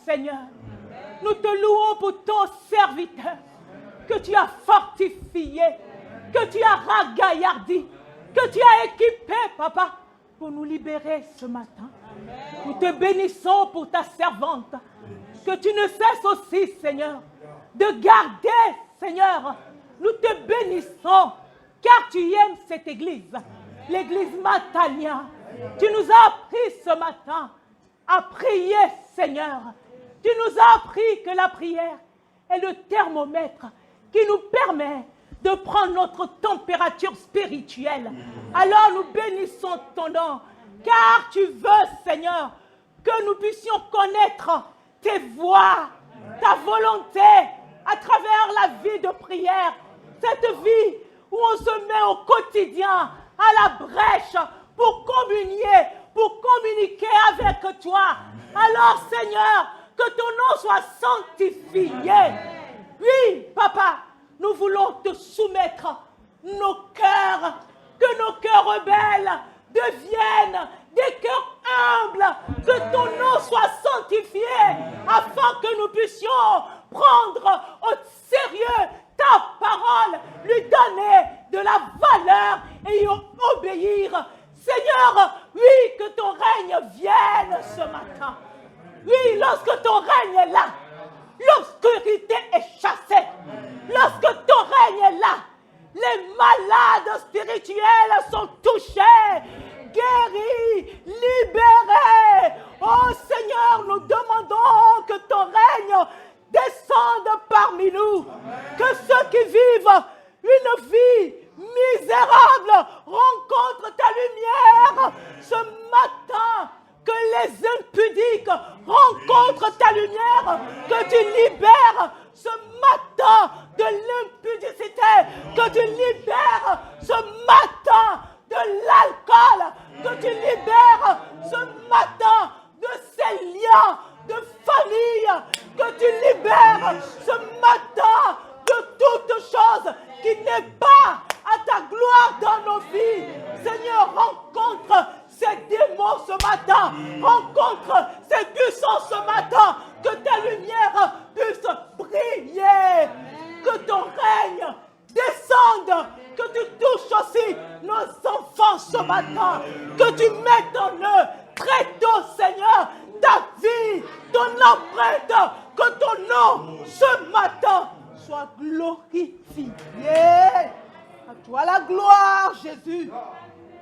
Seigneur. Nous te louons pour ton serviteur, que tu as fortifié, que tu as ragaillardi, que tu as équipé, Papa, pour nous libérer ce matin. Nous te bénissons pour ta servante, que tu ne cesses aussi, Seigneur, de garder, Seigneur. Nous te bénissons, car tu aimes cette église, l'église Matania. Tu nous as appris ce matin à prier, Seigneur. Tu nous as appris que la prière est le thermomètre qui nous permet de prendre notre température spirituelle. Alors nous bénissons ton nom, car tu veux, Seigneur, que nous puissions connaître tes voies, ta volonté à travers la vie de prière, cette vie où on se met au quotidien à la brèche pour communier, pour communiquer avec toi. Alors, Seigneur, que ton nom soit sanctifié. Oui, Papa, nous voulons te soumettre nos cœurs, que nos cœurs rebelles deviennent des cœurs humbles, que ton nom soit sanctifié, afin que nous puissions prendre au sérieux ta parole, lui donner de la valeur et y obéir. Seigneur, oui, que ton règne vienne ce matin. Oui, lorsque ton règne est là, l'obscurité est chassée. Lorsque ton règne est là, les malades spirituels sont touchés, guéris, libérés. Oh Seigneur, nous demandons que ton règne descende parmi nous. Que ceux qui vivent une vie misérable rencontrent ta lumière ce matin. Que les impudiques rencontrent ta lumière, que tu libères ce matin de l'impudicité, que tu libères ce matin de l'alcool, que tu libères ce matin de ces liens de famille, que tu libères ce matin de toute chose qui n'est pas à ta gloire dans nos vies. Seigneur, rencontre ces démons ce matin, rencontre ces puissances ce matin, que ta lumière puisse briller, que ton règne descende, que tu touches aussi nos enfants ce matin, que tu mettes en eux très tôt, Seigneur, ta vie, ton empreinte, que ton nom ce matin soit glorifié. À toi la gloire, Jésus.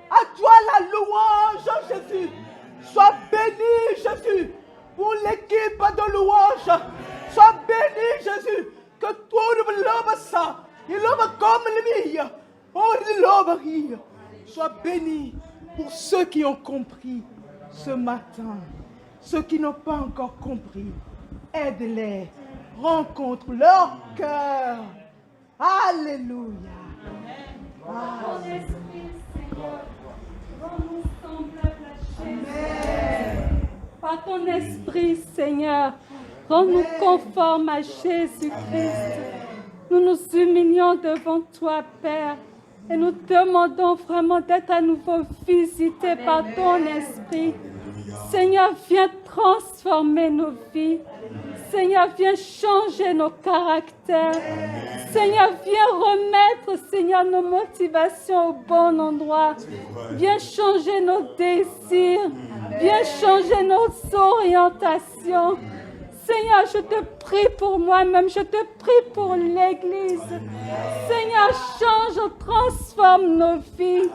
À toi la louange, Jésus. Sois béni, Jésus, pour l'équipe de louange. Sois béni, Jésus, que tout le monde ça. Il l'homme comme lui. Oh, il l'homme. Sois béni pour ceux qui ont compris ce matin. Ceux qui n'ont pas encore compris, aide-les. Rencontre leur cœur. Alléluia. Par ton esprit, Seigneur, rends-nous conformes à Jésus-Christ. Nous nous humilions devant toi, Père, et nous demandons vraiment d'être à nouveau visités par ton esprit. Seigneur, viens transformer nos vies. Seigneur, viens changer nos caractères. Seigneur, viens remettre, Seigneur, nos motivations au bon endroit. Viens changer nos désirs. Viens changer nos orientations. Seigneur, je te prie pour moi-même, je te prie pour l'Église. Seigneur, change, transforme nos vies.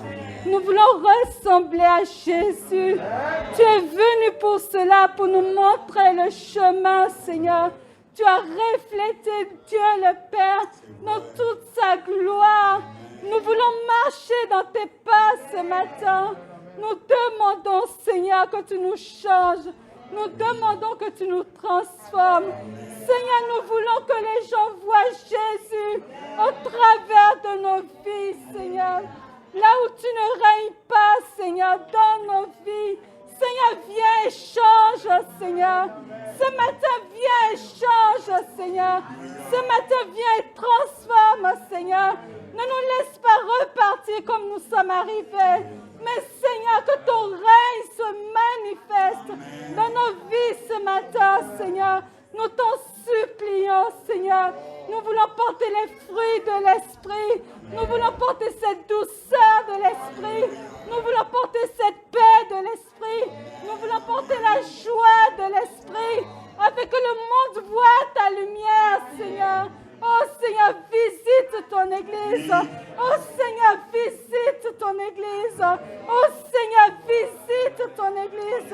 Nous voulons ressembler à Jésus. Tu es venu pour cela, pour nous montrer le chemin, Seigneur. Tu as reflété Dieu le Père dans toute sa gloire. Nous voulons marcher dans tes pas ce matin. Nous demandons, Seigneur, que tu nous changes. Nous demandons que tu nous transformes. Seigneur, nous voulons que les gens voient Jésus au travers de nos vies, Seigneur. Là où tu ne règnes pas, Seigneur, dans nos vies. Seigneur, viens et change, Seigneur. Ce matin, viens et change, Seigneur. Ce matin, viens et transforme, Seigneur. Ne nous laisse pas repartir comme nous sommes arrivés. Mais Seigneur, que ton règne se manifeste dans nos vies ce matin, Seigneur. Nous t'en supplions, Seigneur. Nous voulons porter les fruits de l'Esprit. Nous voulons porter cette douceur de l'Esprit. Nous voulons porter cette paix de l'Esprit. Nous voulons porter la joie de l'Esprit. Afin que le monde voie ta lumière, Seigneur. Oh Seigneur, visite ton Église. Oh Seigneur, visite ton Église. Oh Seigneur, visite ton Église.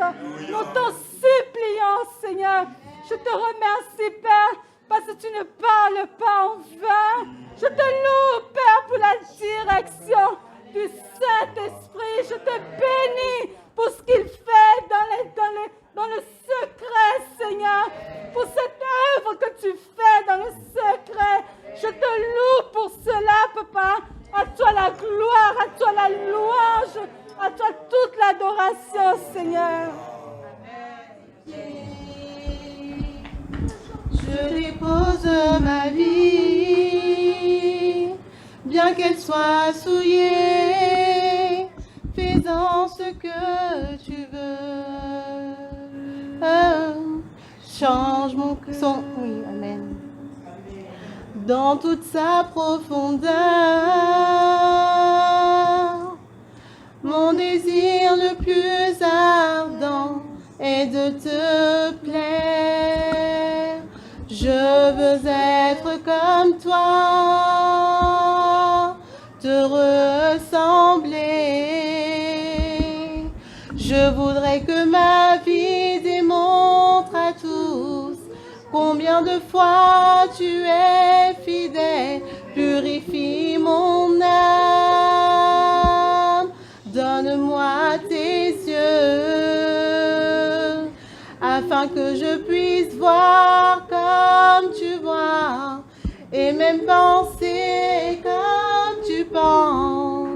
Nous t'en supplions, Seigneur. Je te remercie, Père, parce que tu ne parles pas en vain. Je te loue, Père, pour la direction du Saint-Esprit. Je te bénis pour ce qu'il fait dans le secret, Seigneur. Pour cette œuvre que tu fais dans le secret. Je te loue pour cela, Papa. À toi la gloire, à toi la louange, à toi toute l'adoration, Seigneur. Je dépose ma vie, bien qu'elle soit souillée, fais-en ce que tu veux. Change mon cœur, oui, amen. Dans toute sa profondeur, mon désir le plus ardent est de te plaire. Je veux être comme toi, te ressembler. Je voudrais que ma vie démontre à tous combien de fois tu es fidèle. Purifie mon âme, donne-moi tes yeux, afin que je puisse voir comme tu vois, et même penser comme tu penses.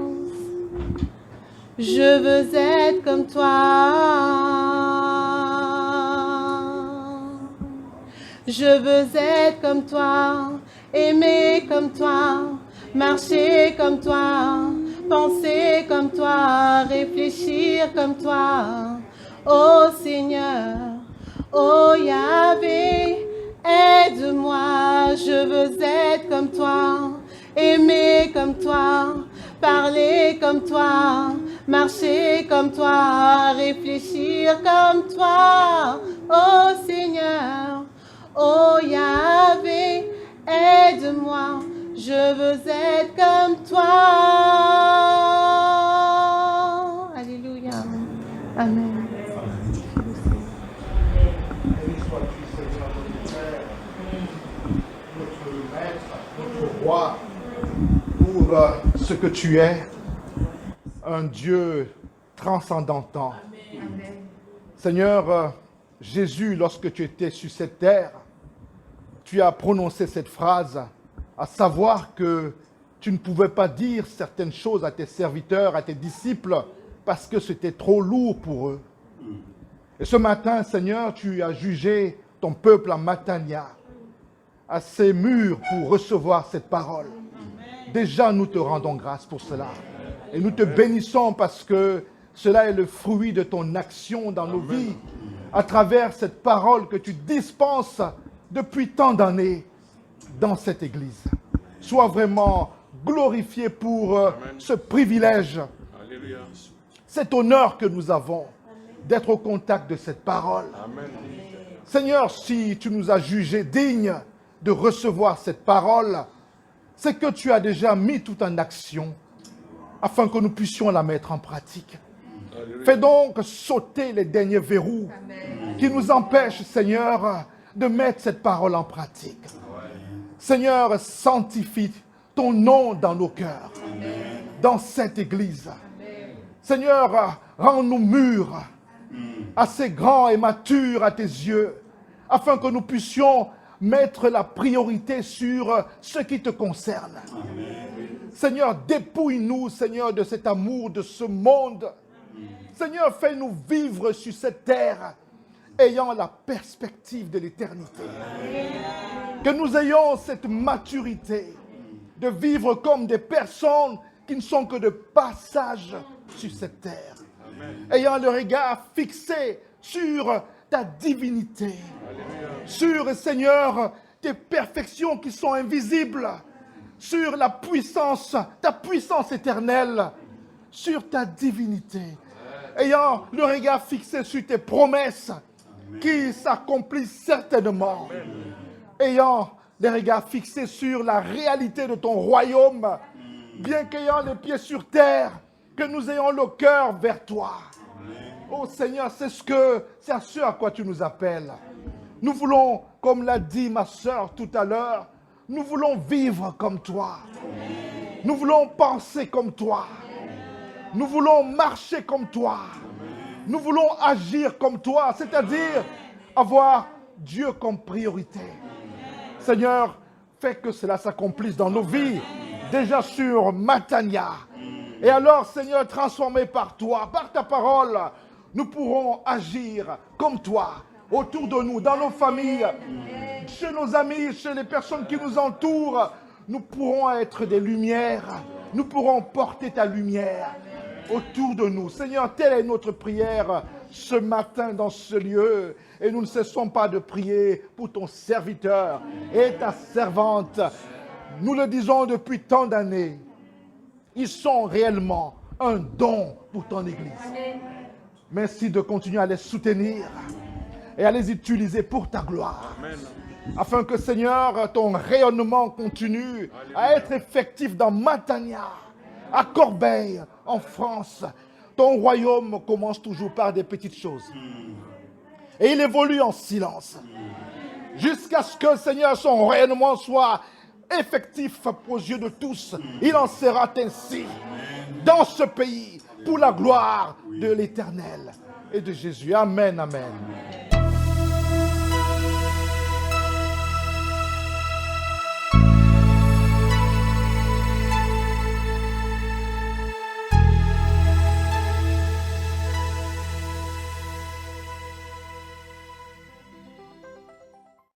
Je veux être comme toi. Je veux être comme toi, aimer comme toi, marcher comme toi, penser comme toi, réfléchir comme toi. Oh Seigneur, oh Yahvé, aide-moi, je veux être comme toi, aimer comme toi, parler comme toi, marcher comme toi, réfléchir comme toi. Oh Seigneur, oh Yahvé, aide-moi, je veux être comme toi. Alléluia. Amen. Pour ce que tu es, un Dieu transcendantant. Seigneur, Jésus, lorsque tu étais sur cette terre, tu as prononcé cette phrase, à savoir que tu ne pouvais pas dire certaines choses à tes serviteurs, à tes disciples, parce que c'était trop lourd pour eux. Et ce matin, Seigneur, tu as jugé ton peuple à Matania, assez mûr pour recevoir cette parole. Déjà, nous te rendons grâce pour cela. Et nous te bénissons parce que cela est le fruit de ton action dans nos vies, à travers cette parole que tu dispenses depuis tant d'années dans cette Église. Sois vraiment glorifié pour ce privilège, cet honneur que nous avons d'être au contact de cette parole. Seigneur, si tu nous as jugés dignes de recevoir cette parole, c'est que tu as déjà mis tout en action afin que nous puissions la mettre en pratique. Fais donc sauter les derniers verrous qui nous empêchent, Seigneur, de mettre cette parole en pratique. Seigneur, sanctifie ton nom dans nos cœurs, dans cette Église. Seigneur, rends-nous mûrs, assez grands et matures à tes yeux, afin que nous puissions mettre la priorité sur ce qui te concerne. Seigneur, dépouille-nous, Seigneur, de cet amour de ce monde. Seigneur, fais-nous vivre sur cette terre, ayant la perspective de l'éternité. Que nous ayons cette maturité de vivre comme des personnes qui ne sont que de passage sur cette terre. Ayant le regard fixé sur ta divinité, sur, Seigneur, tes perfections qui sont invisibles, sur la puissance, ta puissance éternelle, sur ta divinité. Ayant le regard fixé sur tes promesses qui s'accomplissent certainement. Ayant les regards fixés sur la réalité de ton royaume, bien qu'ayant les pieds sur terre, que nous ayons le cœur vers toi. Oh Seigneur, c'est à ce à quoi tu nous appelles. Nous voulons, comme l'a dit ma sœur tout à l'heure, nous voulons vivre comme toi. Nous voulons penser comme toi. Nous voulons marcher comme toi. Nous voulons agir comme toi, c'est-à-dire avoir Dieu comme priorité. Seigneur, fais que cela s'accomplisse dans nos vies, déjà sur Matania. Et alors, Seigneur, transformé par toi, par ta parole, nous pourrons agir comme toi, autour de nous, dans nos familles, chez nos amis, chez les personnes qui nous entourent. Nous pourrons être des lumières, nous pourrons porter ta lumière autour de nous. Seigneur, telle est notre prière ce matin dans ce lieu. Et nous ne cessons pas de prier pour ton serviteur et ta servante. Nous le disons depuis tant d'années. Ils sont réellement un don pour ton Église. Merci de continuer à les soutenir et à les utiliser pour ta gloire. Amen. Afin que, Seigneur, ton rayonnement continue à être effectif dans Matania, à Corbeil, en France. Ton royaume commence toujours par des petites choses. Et il évolue en silence. Jusqu'à ce que, Seigneur, son rayonnement soit effectif aux yeux de tous. Il en sera ainsi dans ce pays pour la gloire de l'Éternel et de Jésus. Amen, amen.